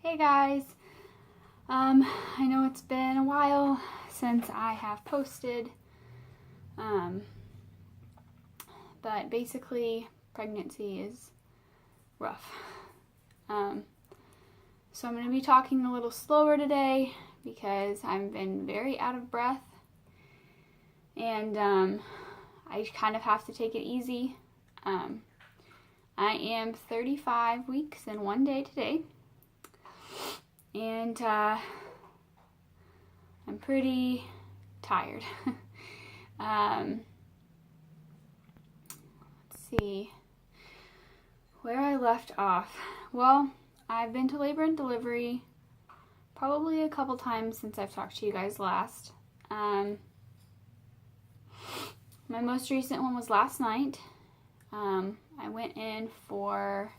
Hey guys, I know it's been a while since I have posted, but basically pregnancy is rough. So I'm going to be talking a little slower today because I've been very out of breath and I kind of have to take it easy. I am 35 weeks and 1 day today. And I'm pretty tired. Let's see where I left off. Well, I've been to labor and delivery probably a couple times since I've talked to you guys last. My most recent one was last night. I went in for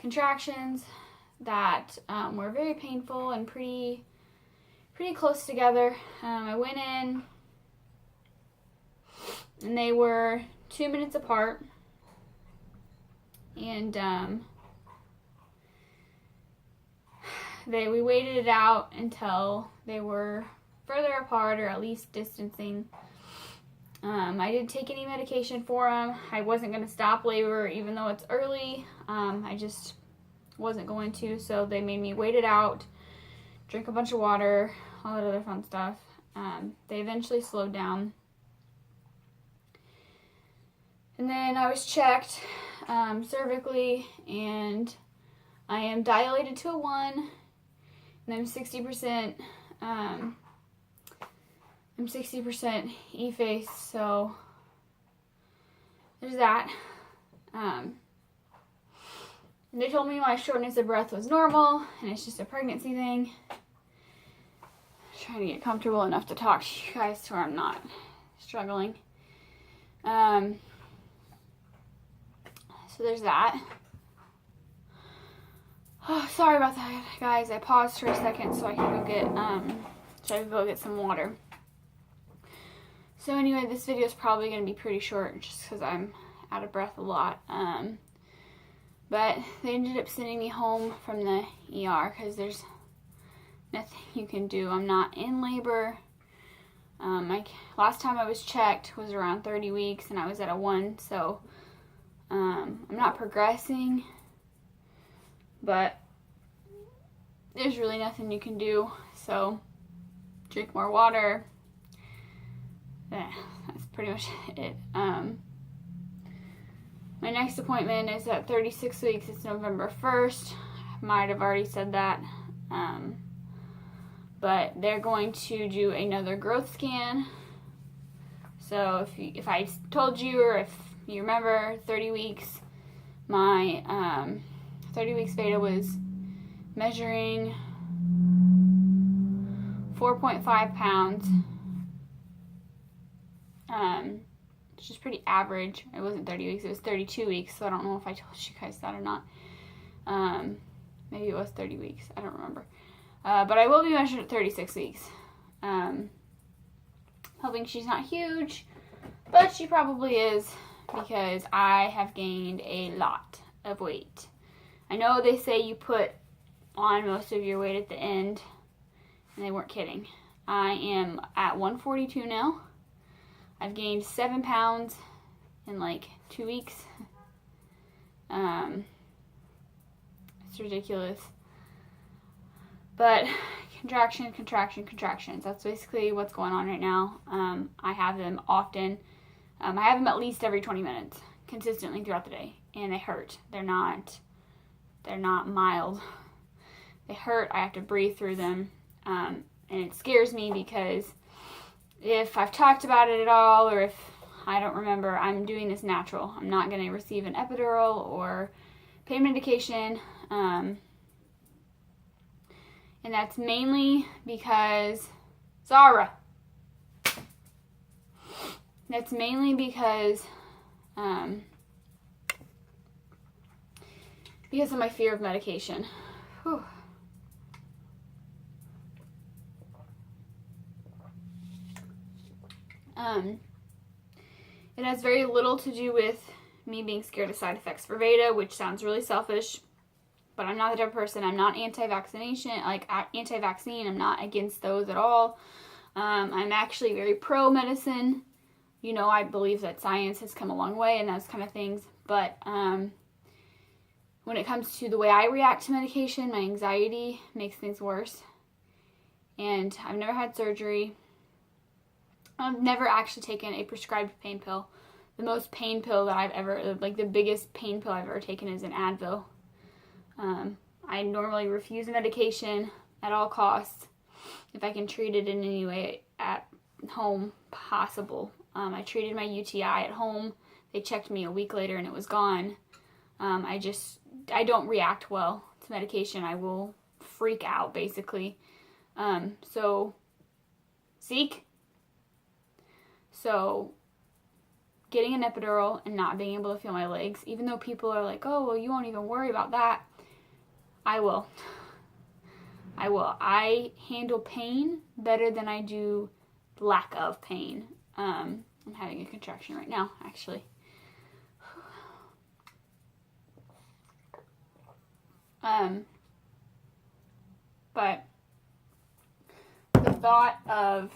contractions that were very painful and pretty close together. I went in and they were 2 minutes apart, and we waited it out until they were further apart, or at least distancing. I didn't take any medication for them. I wasn't going to stop labor even though it's early. I just wasn't going to, so they made me wait it out, drink a bunch of water, all that other fun stuff. They eventually slowed down. And then I was checked cervically, and I am dilated to a 1, and I'm 60%. I'm 60% effaced, so there's that. They told me my shortness of breath was normal, and it's just a pregnancy thing. I'm trying to get comfortable enough to talk to you guys so I'm not struggling. So there's that. Oh, sorry about that, guys. I paused for a second so I could go get some water. So anyway, this video is probably going to be pretty short just because I'm out of breath a lot. But they ended up sending me home from the ER because nothing you can do. I'm not in labor. Last time I was checked was around 30 weeks and I was at a 1, so I'm not progressing, but there's really nothing you can do. So drink more water. That's pretty much it. My next appointment is at 36 weeks. It's November 1st. Might have already said that. But they're going to do another growth scan. So if I told you, or if you remember, 30 weeks, my 30 weeks beta was measuring 4.5 pounds. Which is pretty average. It wasn't 30 weeks, it was 32 weeks, so I don't know if I told you guys that or not. Maybe it was 30 weeks, I don't remember. But I will be measured at 36 weeks. Hoping she's not huge, but she probably is, because I have gained a lot of weight. I know they say you put on most of your weight at the end, and they weren't kidding. I am at 142 now. I've gained 7 pounds in like 2 weeks. It's ridiculous. But contractions. That's basically what's going on right now. I have them often. I have them at least every 20 minutes, consistently throughout the day, and they hurt. They're not mild. They hurt. I have to breathe through them, and it scares me because if I've talked about it at all, or if I don't remember, I'm doing this natural. I'm not going to receive an epidural or pain medication. And that's mainly because, Zara. That's mainly because of my fear of medication. Whew. It has very little to do with me being scared of side effects for Veda, which sounds really selfish, but I'm not the type of person. I'm not anti-vaccination, like anti-vaccine. I'm not against those at all. I'm actually very pro-medicine. You know, I believe that science has come a long way and those kind of things. But when it comes to the way I react to medication, my anxiety makes things worse. And I've never had surgery. I've never actually taken a prescribed pain pill. The most pain pill that I've ever, like the biggest pain pill I've ever taken is an Advil. I normally refuse medication at all costs if I can treat it in any way at home possible. I treated my UTI at home. They checked me a week later and it was gone. I don't react well to medication. I will freak out, basically. So getting an epidural and not being able to feel my legs, even though people are like, oh, well, you won't even worry about that. I will. I handle pain better than I do lack of pain. I'm having a contraction right now, actually. But the thought of,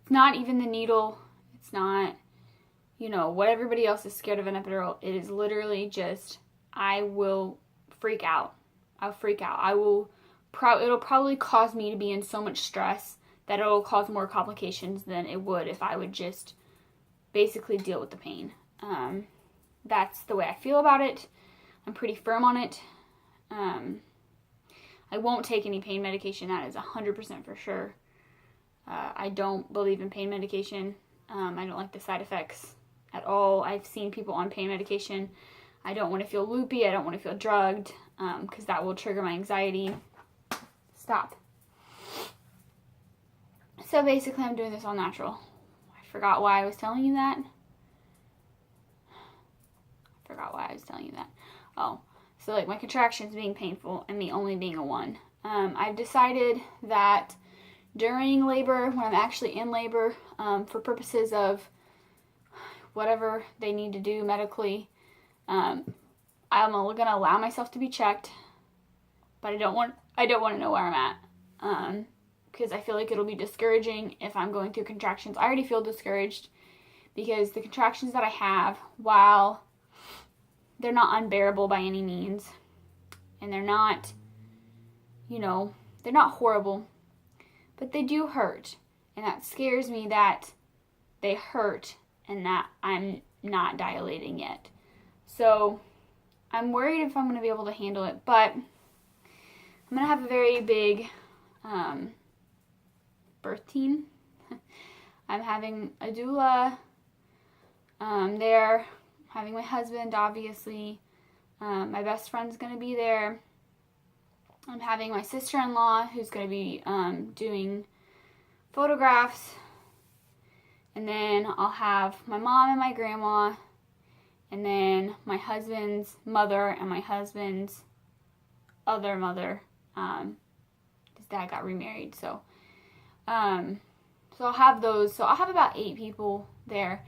it's not even the needle, it's not, what everybody else is scared of an epidural. It is literally just, I will freak out. I'll freak out. It'll probably cause me to be in so much stress that it'll cause more complications than it would if I would just basically deal with the pain. That's the way I feel about it. I'm pretty firm on it. I won't take any pain medication. That is 100% for sure. I don't believe in pain medication. I don't like the side effects at all. I've seen people on pain medication. I don't want to feel loopy. I don't want to feel drugged because that will trigger my anxiety. Stop. So basically I'm doing this all natural. I forgot why I was telling you that. Oh, so like my contractions being painful and me only being a 1. I've decided that during labor, when I'm actually in labor, for purposes of whatever they need to do medically, I'm gonna allow myself to be checked, but I don't want to know where I'm at, because I feel like it'll be discouraging if I'm going through contractions. I already feel discouraged because the contractions that I have, while they're not unbearable by any means, and they're not, they're not horrible, but they do hurt, and that scares me that they hurt and that I'm not dilating yet. So I'm worried if I'm going to be able to handle it, but I'm going to have a very big birth team. I'm having a doula there, having my husband, obviously. My best friend's going to be there. I'm having my sister-in-law who's going to be doing photographs. And then I'll have my mom and my grandma. And then my husband's mother and my husband's other mother. His dad got remarried. So I'll have those. So I'll have about 8 people there.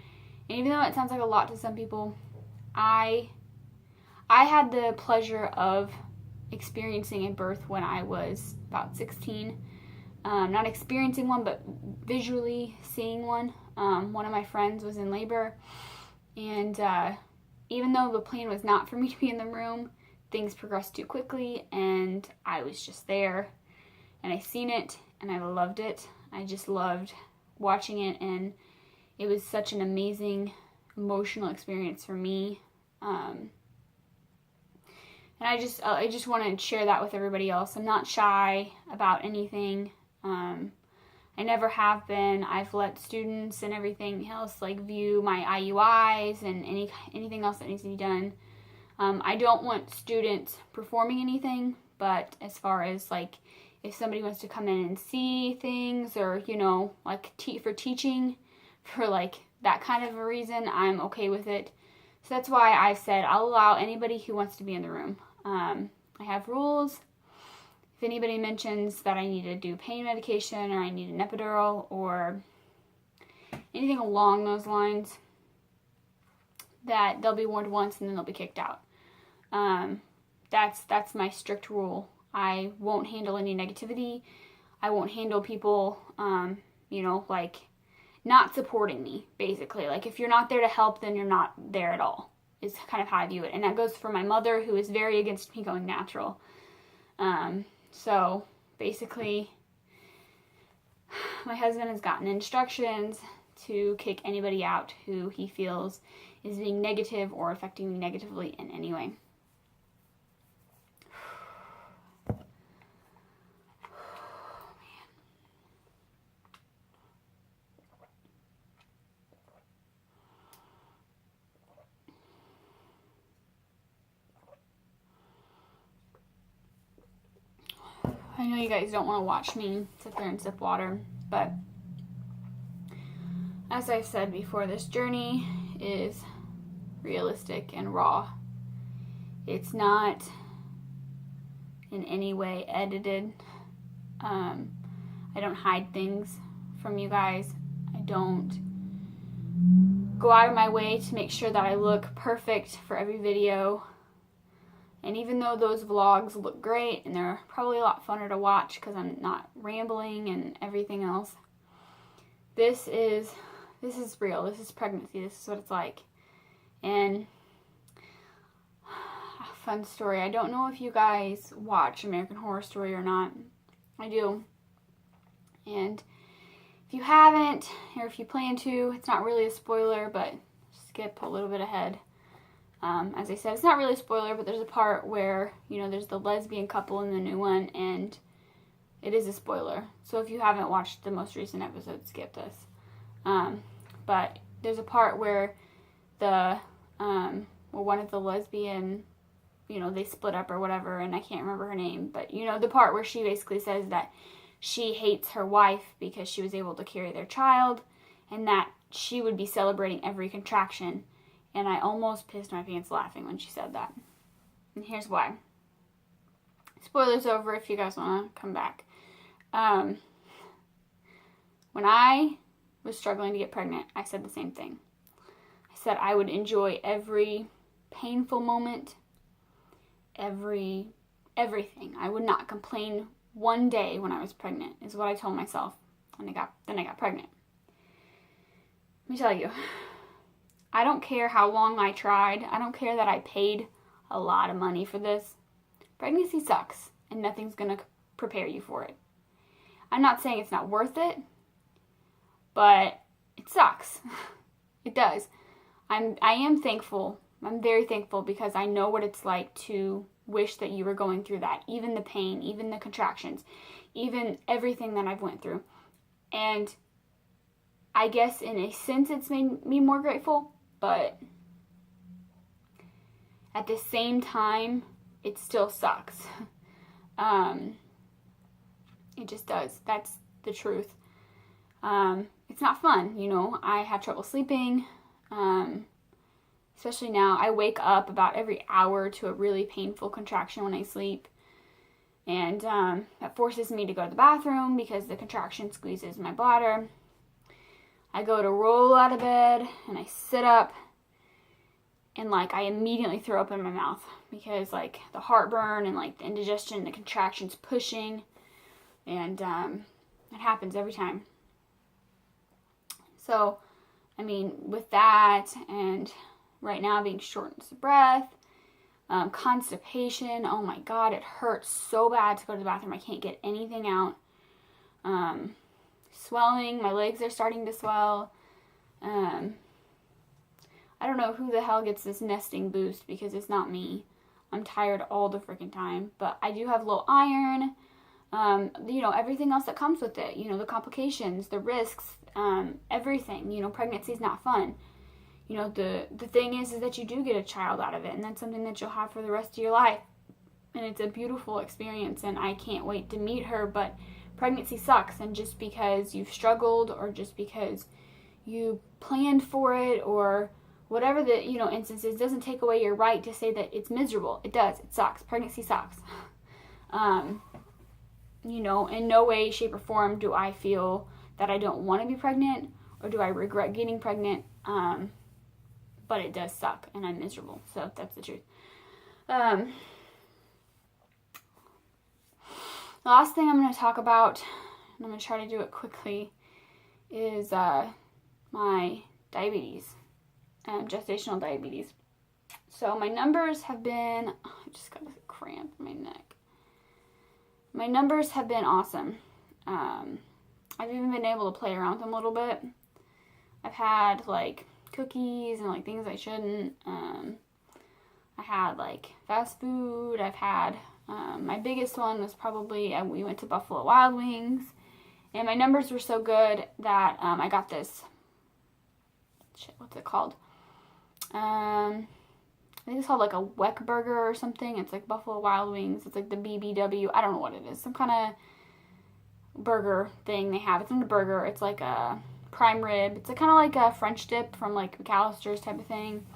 And even though it sounds like a lot to some people, I had the pleasure of experiencing a birth when I was about 16. Not experiencing one, but visually seeing one. One of my friends was in labor, and even though the plan was not for me to be in the room, things progressed too quickly, and I was just there, and I seen it, and I loved it. I just loved watching it, and it was such an amazing emotional experience for me. And I just want to share that with everybody else. I'm not shy about anything. I never have been. I've let students and everything else view my IUIs and anything else that needs to be done. I don't want students performing anything, but as far as if somebody wants to come in and see things, or for teaching, for that kind of a reason, I'm okay with it. So that's why I said I'll allow anybody who wants to be in the room. I have rules. If anybody mentions that I need to do pain medication or I need an epidural or anything along those lines, that they'll be warned once and then they'll be kicked out. That's my strict rule. I won't handle any negativity. I won't handle people, like not supporting me, basically. Like, if you're not there to help, then you're not there at all, is kind of how I view it. And that goes for my mother, who is very against me going natural. So basically, my husband has gotten instructions to kick anybody out who he feels is being negative or affecting me negatively in any way. I know you guys don't want to watch me sit there and sip water, but as I've said before, this journey is realistic and raw. It's not in any way edited. I don't hide things from you guys. I don't go out of my way to make sure that I look perfect for every video. And even though those vlogs look great and they're probably a lot funner to watch because I'm not rambling and everything else, this is real. This is pregnancy. This is what it's like. And fun story. I don't know if you guys watch American Horror Story or not. I do. And if you haven't, or if you plan to, it's not really a spoiler, but skip a little bit ahead. As I said, it's not really a spoiler, but there's a part where, there's the lesbian couple in the new one, and it is a spoiler. So if you haven't watched the most recent episode, skip this. But there's a part where one of the lesbian, they split up or whatever, and I can't remember her name, but the part where she basically says that she hates her wife because she was able to carry their child, and that she would be celebrating every contraction. And I almost pissed my pants laughing when she said that. And here's why. Spoilers over if you guys want to come back. When I was struggling to get pregnant, I said the same thing. I said I would enjoy every painful moment, everything. I would not complain one day when I was pregnant, is what I told myself. And then I got pregnant. Let me tell you. I don't care how long I tried. I don't care that I paid a lot of money for this. Pregnancy sucks, and nothing's going to prepare you for it. I'm not saying it's not worth it, but it sucks. It does. I am thankful. I'm very thankful because I know what it's like to wish that you were going through that. Even the pain, even the contractions, even everything that I've went through. And I guess in a sense it's made me more grateful. But at the same time, it still sucks. It just does. That's the truth. It's not fun, I have trouble sleeping. Especially now, I wake up about every hour to a really painful contraction when I sleep. And that forces me to go to the bathroom because the contraction squeezes my bladder. I go to roll out of bed and I sit up and I immediately throw up in my mouth because the heartburn and the indigestion, the contractions pushing, and it happens every time. So, with that, and right now being shortness of breath, constipation, oh my god, it hurts so bad to go to the bathroom. I can't get anything out. Swelling, my legs are starting to swell. I don't know who the hell gets this nesting boost because it's not me. I'm tired all the freaking time, but I do have low iron. Everything else that comes with it, the complications, the risks, everything. Pregnancy is not fun. The thing is that you do get a child out of it, and that's something that you'll have for the rest of your life. And it's a beautiful experience, and I can't wait to meet her, but pregnancy sucks, and just because you've struggled or just because you planned for it or whatever the instance is doesn't take away your right to say that it's miserable. It does. It sucks. Pregnancy sucks. In no way, shape, or form do I feel that I don't want to be pregnant or do I regret getting pregnant. But but it does suck, and I'm miserable. So that's the truth. The last thing I'm going to talk about, and I'm going to try to do it quickly, is my diabetes, gestational diabetes. So my numbers have been, I just got a cramp in my neck. My numbers have been awesome. I've even been able to play around with them a little bit. I've had like cookies and like things I shouldn't. I had like fast food. I've had, my biggest one was probably, we went to Buffalo Wild Wings, and my numbers were so good that I got this, what's it called? I think it's called like a Weck burger or something. It's like Buffalo Wild Wings. It's like the BBW. I don't know what it is. Some kind of burger thing they have. It's not a burger. It's like a prime rib. It's kind of like a French dip from like McAllister's type of thing.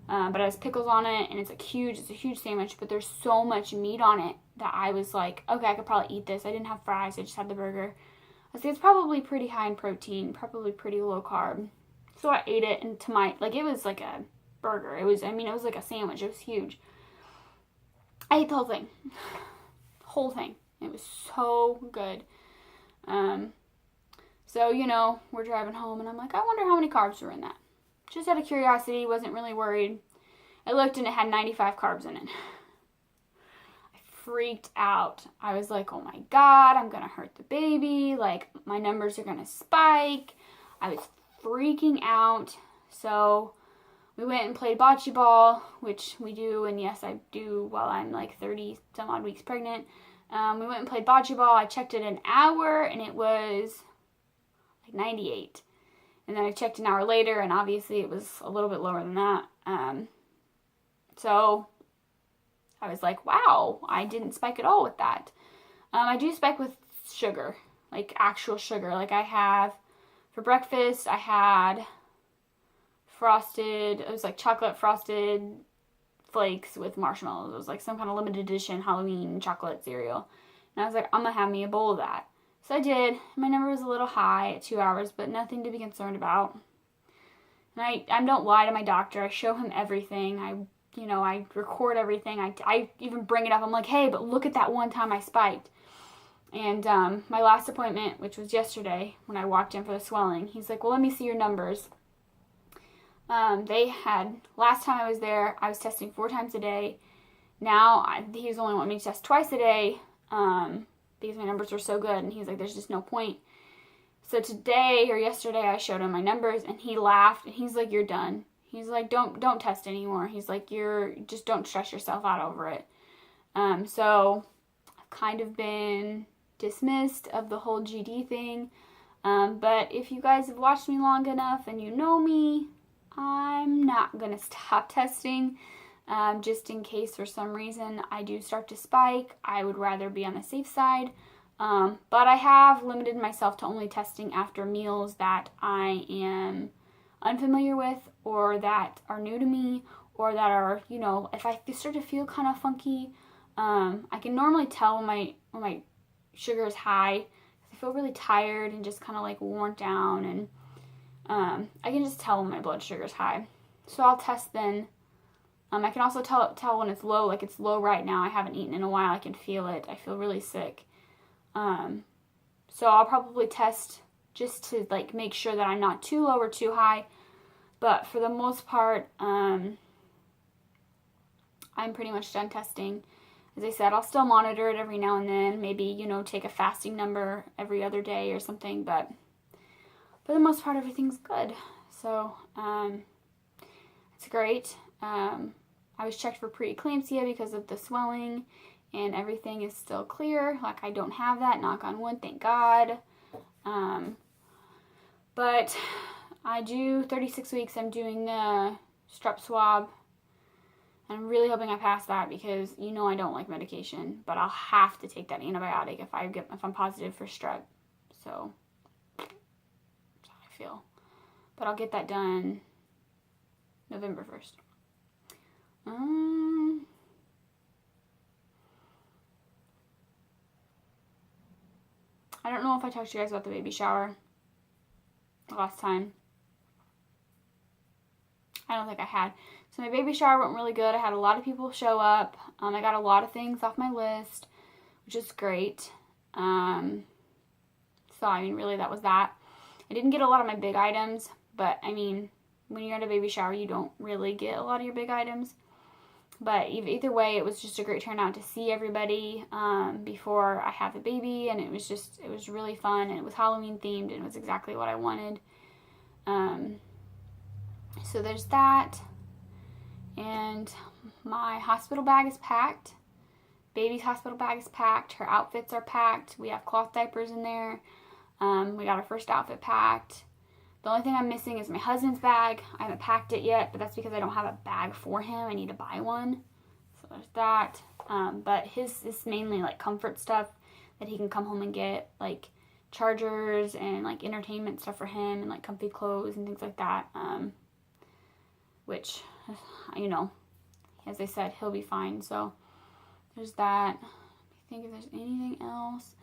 But it has pickles on it, and it's a huge sandwich, but there's so much meat on it that I was like, okay, I could probably eat this. I didn't have fries. I just had the burger. I think it's probably pretty high in protein, probably pretty low carb. So I ate it, and to my, like, it was like a burger. It was, I mean, it was like a sandwich. It was huge. I ate the whole thing. Whole thing. It was so good. So, you know, we're driving home, and I'm like, I wonder how many carbs were in that. Just out of curiosity, wasn't really worried. I looked, and it had 95 carbs in it. I freaked out. I was like, oh my God, I'm going to hurt the baby. Like, my numbers are going to spike. I was freaking out. So we went and played bocce ball, which we do, and yes, I do while I'm like 30 some odd weeks pregnant. We went and played bocce ball. I checked it an hour, and it was like 98. And then I checked an hour later, and obviously it was a little bit lower than that. So I was like, wow, I didn't spike at all with that. I do spike with sugar, like actual sugar. Like I have, for breakfast, I had frosted, it was like chocolate frosted flakes with marshmallows. It was like some kind of limited edition Halloween chocolate cereal. And I was like, I'm going to have me a bowl of that. So I did. My number was a little high at 2 hours, but nothing to be concerned about. And I don't lie to my doctor. I show him everything. I record everything. I even bring it up. I'm like, hey, but look at that one time I spiked. And my last appointment, which was yesterday, when I walked in for the swelling, he's like, well, let me see your numbers. Last time I was there, I was testing 4 times a day. Now, he's only wanting me to test twice a day, because my numbers were so good, and he's like, there's just no point. So today, or yesterday, I showed him my numbers, and he laughed, and he's like, you're done. He's like, don't test anymore. He's like, just don't stress yourself out over it. So I've kind of been dismissed of the whole GD thing, but if you guys have watched me long enough, and you know me, I'm not going to stop testing, just in case for some reason I do start to spike. I would rather be on the safe side, but I have limited myself to only testing after meals that I am unfamiliar with, or that are new to me, or that are, if I start to feel kind of funky, I can normally tell when my sugar is high. I feel really tired and just kind of like worn down, and I can just tell when my blood sugar is high. So I'll test then. I can also tell when it's low, like it's low right now. I haven't eaten in a while. I can feel it. I feel really sick. So I'll probably test just to like make sure that I'm not too low or too high. But for the most part, I'm pretty much done testing. As I said, I'll still monitor it every now and then. Maybe, take a fasting number every other day or something. But for the most part, everything's good. So, it's great. I was checked for preeclampsia because of the swelling, and everything is still clear. Like, I don't have that, knock on wood, thank God. But I do 36 weeks. I'm doing the strep swab. I'm really hoping I pass that because I don't like medication, but I'll have to take that antibiotic if I'm positive for strep. So that's how I feel. But I'll get that done November 1st. I don't know if I talked to you guys about the baby shower the last time. I don't think I had. So my baby shower went really good. I had a lot of people show up. I got a lot of things off my list, which is great. So, I mean, really, that was that. I didn't get a lot of my big items, but, I mean, when you're at a baby shower, you don't really get a lot of your big items. But either way, it was just a great turnout to see everybody before I had the baby, and it was really fun, and it was Halloween themed, and it was exactly what I wanted. So there's that, and my hospital bag is packed. Baby's hospital bag is packed. Her outfits are packed. We have cloth diapers in there. We got our first outfit packed. The only thing I'm missing is my husband's bag. I haven't packed it yet, but that's because I don't have a bag for him. I need to buy one. So there's that. But his is mainly like comfort stuff that he can come home and get, like chargers and like entertainment stuff for him and like comfy clothes and things like that. Which, you know, as I said, he'll be fine. So there's that. I think if there's anything else.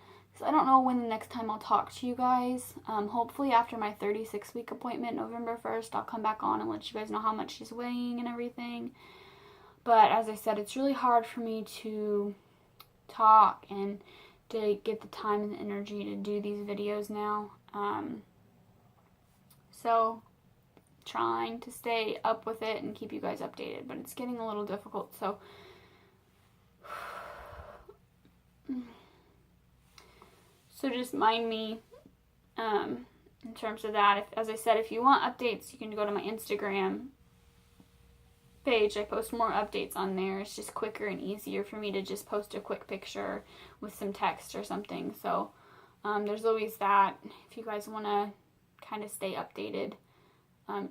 I don't know when the next time I'll talk to you guys. Hopefully after my 36-week appointment, November 1st, I'll come back on and let you guys know how much she's weighing and everything. But as I said, it's really hard for me to talk and to get the time and the energy to do these videos now. So trying to stay up with it and keep you guys updated, but it's getting a little difficult. So just mind me in terms of that. As I said, if you want updates, you can go to my Instagram page. I post more updates on there. It's just quicker and easier for me to just post a quick picture with some text or something. So there's always that if you guys want to kind of stay updated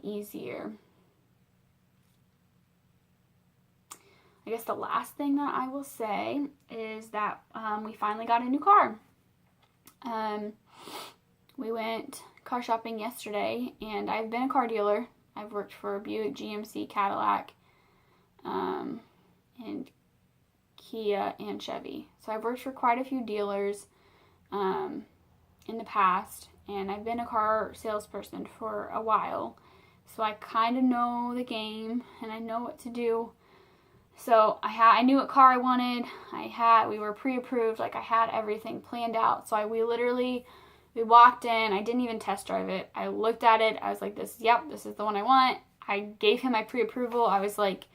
easier. I guess the last thing that I will say is that we finally got a new car. We went car shopping yesterday, and I've been a car dealer. I've worked for Buick, GMC, Cadillac, and Kia and Chevy. So I've worked for quite a few dealers in the past, and I've been a car salesperson for a while. So I kind of know the game, and I know what to do. So I knew what car I wanted. We were pre-approved. Like, I had everything planned out. So we walked in. I didn't even test drive it. I looked at it. I was like, this is the one I want. I gave him my pre-approval. I was like,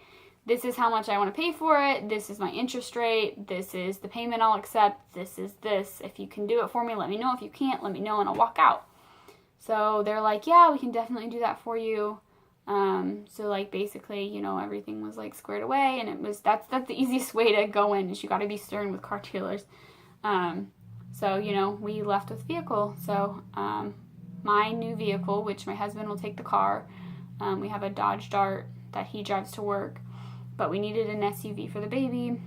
this is how much I want to pay for it. This is my interest rate. This is the payment I'll accept. This is this. If you can do it for me, let me know. If you can't, let me know and I'll walk out. So they're like, yeah, we can definitely do that for you. So like basically, you know, everything was like squared away, and that's the easiest way to go in, is you got to be stern with car dealers. So, you know, we left with vehicle. So, my new vehicle, which my husband will take the car, we have a Dodge Dart that he drives to work, but we needed an SUV for the baby.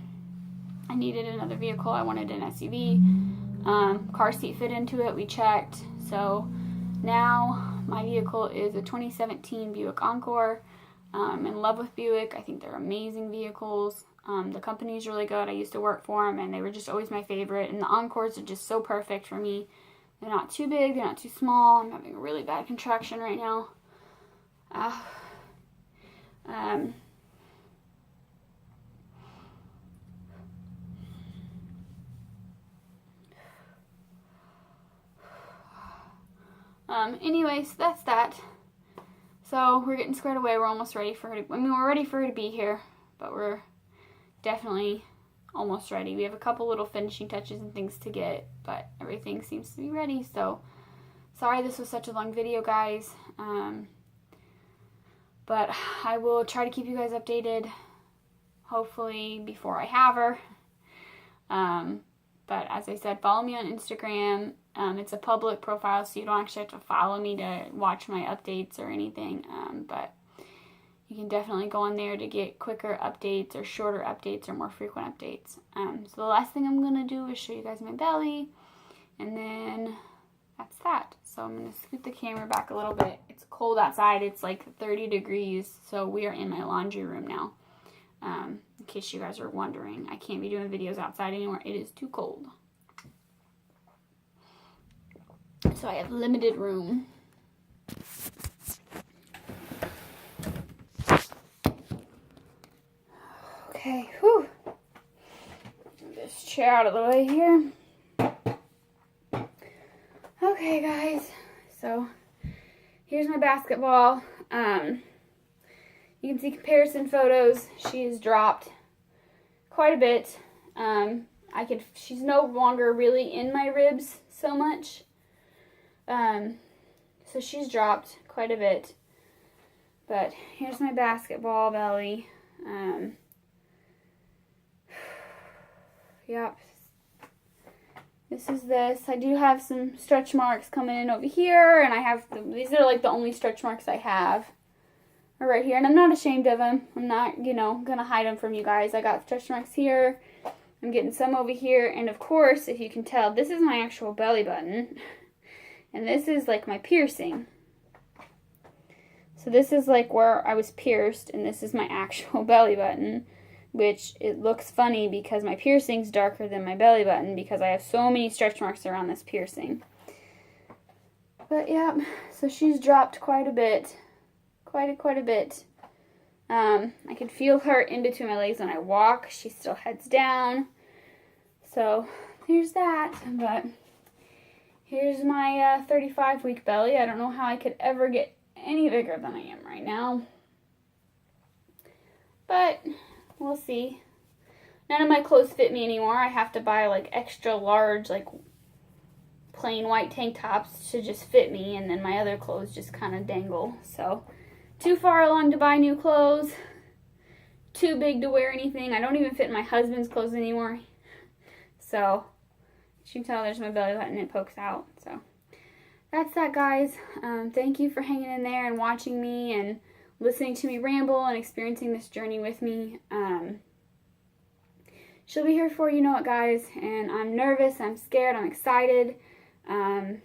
I needed another vehicle. I wanted an SUV. Car seat fit into it. We checked. So now my vehicle is a 2017 Buick Encore. I'm in love with Buick. I think they're amazing vehicles. The company's really good. I used to work for them, and they were just always my favorite. And the Encores are just so perfect for me. They're not too big. They're not too small. I'm having a really bad contraction right now. Anyways, that's that. So we're getting squared away. We're almost ready for her to, we're ready for her to be here, but we're definitely almost ready. We have a couple little finishing touches and things to get, but everything seems to be ready. So sorry this was such a long video, guys. But I will try to keep you guys updated, hopefully before I have her. But as I said, follow me on Instagram. It's a public profile, so you don't actually have to follow me to watch my updates or anything. But you can definitely go on there to get quicker updates or shorter updates or more frequent updates. So the last thing I'm going to do is show you guys my belly. And then that's that. So I'm going to scoot the camera back a little bit. It's cold outside. It's like 30 degrees. So we are in my laundry room now. In case you guys are wondering, I can't be doing videos outside anymore. It is too cold. So I have limited room. Okay, whew. Get this chair out of the way here. Okay, guys, so here's my basketball. You can see comparison photos. She's dropped quite a bit. She's no longer really in my ribs so much. So she's dropped quite a bit. But here's my basketball belly. Yep. This is this. I do have some stretch marks coming in over here, and I have these are like the only stretch marks I have are right here, and I'm not ashamed of them. I'm not, gonna hide them from you guys. I got stretch marks here. I'm getting some over here, and of course, if you can tell, this is my actual belly button, and this is like my piercing. So this is like where I was pierced, and this is my actual belly button, which it looks funny because my piercing's darker than my belly button because I have so many stretch marks around this piercing. But yeah, so she's dropped quite a bit. Quite a bit. I can feel her in between my legs when I walk. She still heads down. So there's that. But here's my 35-week belly. I don't know how I could ever get any bigger than I am right now. But we'll see. None of my clothes fit me anymore. I have to buy like extra large, like plain white tank tops to just fit me, and then my other clothes just kind of dangle. So too far along to buy new clothes. Too big to wear anything. I don't even fit in my husband's clothes anymore. So as you can tell, there's my belly button. It pokes out. So that's that, guys. Thank you for hanging in there and watching me and listening to me ramble and experiencing this journey with me. She'll be here for you know what, guys. And I'm nervous. I'm scared. I'm excited. I'm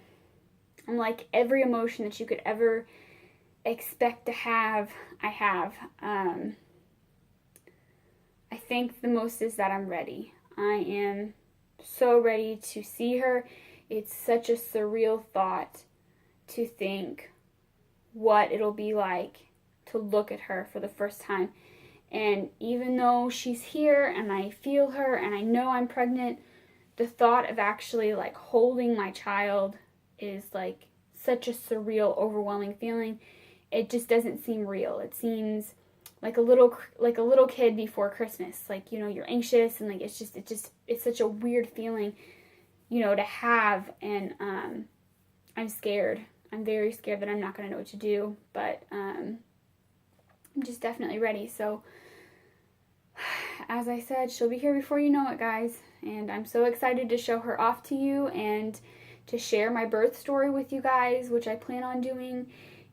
like every emotion that you could ever expect to have, I have. I think the most is that I'm ready. I am so ready to see her. It's such a surreal thought to think what it'll be like to look at her for the first time. And even though she's here and I feel her and I know I'm pregnant, the thought of actually like holding my child is like such a surreal, overwhelming feeling. It just doesn't seem real. It seems like a little kid before Christmas. Like, you're anxious and like it's such a weird feeling, to have. And I'm scared. I'm very scared that I'm not going to know what to do. But I'm just definitely ready. So as I said, she'll be here before you know it, guys. And I'm so excited to show her off to you and to share my birth story with you guys, which I plan on doing.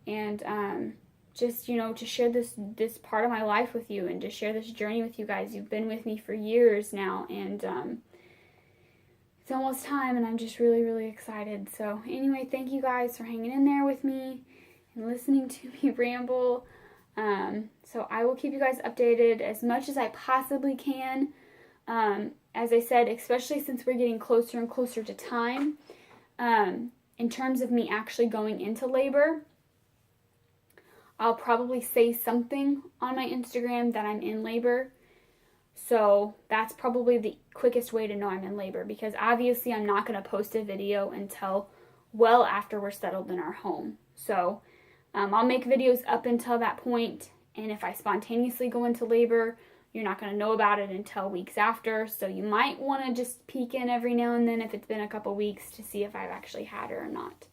And just, to share this part of my life with you and to share this journey with you guys. You've been with me for years now, and it's almost time, and I'm just really, really excited. So anyway, thank you guys for hanging in there with me and listening to me ramble. So I will keep you guys updated as much as I possibly can. As I said, especially since we're getting closer and closer to time, in terms of me actually going into labor, I'll probably say something on my Instagram that I'm in labor. So that's probably the quickest way to know I'm in labor, because obviously I'm not going to post a video until well after we're settled in our home. So I'll make videos up until that point, and if I spontaneously go into labor, you're not going to know about it until weeks after. So you might want to just peek in every now and then if it's been a couple weeks to see if I've actually had her or not.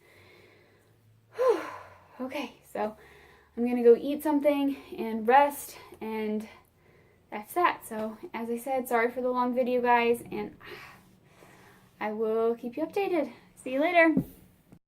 Okay, so I'm going to go eat something and rest, and that's that. So, as I said, sorry for the long video, guys, and I will keep you updated. See you later.